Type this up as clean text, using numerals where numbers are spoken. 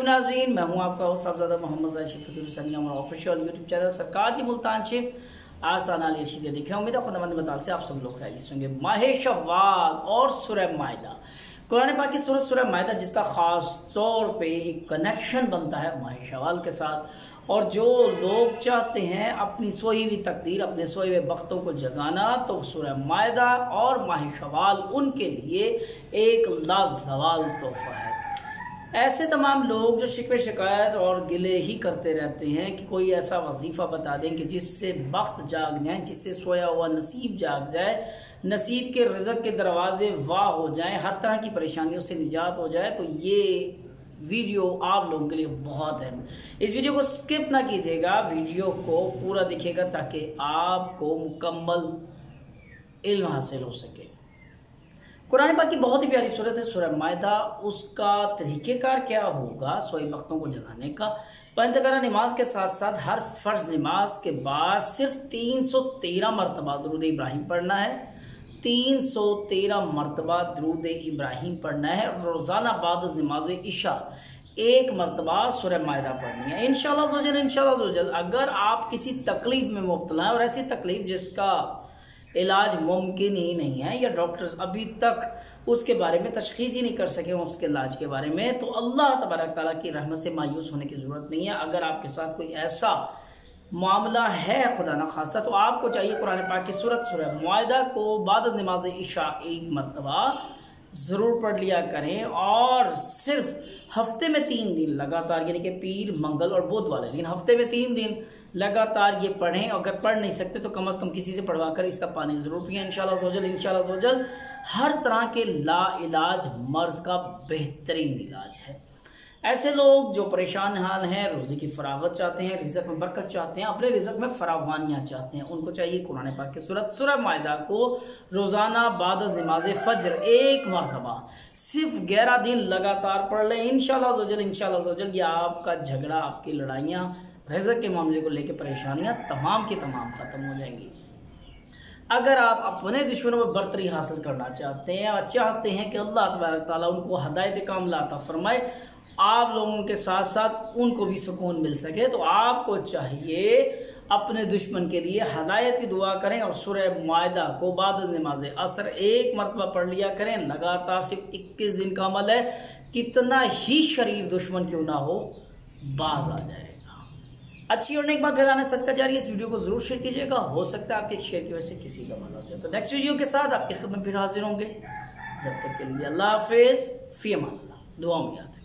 नाज़रीन, मैं हूँ आपका साहबजादा मोहम्मद ऑफिशियल यूट्यूब चैनल सरकार जी मुल्तान शिफ आस्ताना देख रहे हैं। उम्मीद है खुदावंद बताल से आप सब लोग खैरियत होंगे। माह शव्वाल और सूरह माइदा, कुरान पाक की सूरह माइदा जिसका ख़ास तौर पे एक कनेक्शन बनता है माह शव्वाल के साथ, और जो लोग चाहते हैं अपनी सोई हुई तकदीर, अपने सोए हुए वक्तों को जगाना, तो सूरह माइदा और माह शव्वाल उनके लिए एक लाजवाल तोहफा है। ऐसे तमाम लोग जो शिकवे शिकायत और गिले ही करते रहते हैं कि कोई ऐसा वजीफ़ा बता दें कि जिससे वक्त जाग जाए, जिससे सोया हुआ नसीब जाग जाए, नसीब के रिज़्क़ के दरवाजे वाह हो जाएं, हर तरह की परेशानियों से निजात हो जाए, तो ये वीडियो आप लोगों के लिए बहुत है। इस वीडियो को स्किप ना कीजिएगा, वीडियो को पूरा देखिएगा ताकि आपको मुकम्मल इल्म हासिल हो सके। कुरान पाक की बहुत ही प्यारी सूरत है सूरह माइदा। उसका तरीक़ेकार क्या होगा सोए वक्तों को जगाने का? पंजगाना नमाज के साथ साथ हर फ़र्ज नमाज के बाद सिर्फ 313 मरतबा दुरूद इब्राहिम पढ़ना है। 313 मरतबा दुरूद इब्राहिम पढ़ना है। रोज़ाना बाद नमाज इशा एक मरतबा सूरह माइदा पढ़नी है। इंशाअल्लाह अगर आप किसी तकलीफ़ में मुब्तला हैं, और ऐसी तकलीफ़ जिसका इलाज मुमकिन ही नहीं है, या डॉक्टर्स अभी तक उसके बारे में तशख़ीस ही नहीं कर सके हों उसके इलाज के बारे में, तो अल्लाह तबारक ताला की रहमत से मायूस होने की ज़रूरत नहीं है। अगर आपके साथ कोई ऐसा मामला है खुदा न खास्ता, तो आपको चाहिए कुरान पाक की सूरह माइदा को बाद नमाज इशा एक मरतबा ज़रूर पढ़ लिया करें, और सिर्फ हफ्ते में 3 दिन लगातार, यानी कि पीर, मंगल और बुध वाले दिन, हफ्ते में 3 दिन लगातार ये पढ़ें। अगर पढ़ नहीं सकते तो कम से कम किसी से पढ़वा कर इसका पानी ज़रूर पिएं। इंशाअल्लाह हर तरह के ला इलाज मर्ज़ का बेहतरीन इलाज है। ऐसे लोग जो परेशान हाल हैं, रोज़ी की फरागत चाहते हैं, रिज़्क़ में बरकत चाहते हैं, अपने रिज़्क़ में फरावानियाँ चाहते हैं, उनको चाहिए कुरान पाक की सूरह माइदा को रोज़ाना बाद नमाज फ़ज्र एक मरतबा सिर्फ 11 दिन लगातार पढ़ लें। इंशाअल्लाह ये आपका झगड़ा, आपकी लड़ाइयाँ, रिज़्क़ के मामले को लेकर परेशानियाँ तमाम की तमाम ख़त्म हो जाएंगी। अगर आप अपने दुश्मनों में बरतरी हासिल करना चाहते हैं और चाहते हैं कि अल्लाह तबारक ताला उनको हदायत कामिला अता फरमाए, आप लोगों के साथ साथ उनको भी सुकून मिल सके, तो आपको चाहिए अपने दुश्मन के लिए हदायत की दुआ करें और सूरह माइदा को बाद नमाज असर एक मरतबा पढ़ लिया करें। लगातार सिर्फ 21 दिन का अमल है, कितना ही शरीर दुश्मन क्यों ना हो, बाज आ जाएगा। अच्छी और नेक बात फैलाने सदका जारी, इस वीडियो को जरूर शेयर कीजिएगा। हो सकता है आपके शेयर की वजह से किसी का भला हो जाए। तो नेक्स्ट वीडियो के साथ आपकी खिदमत फिर हाजिर होंगे। जब तक के लिए अल्लाह हाफिज़, फ़ी अमान अल्लाह, दुआ में याद।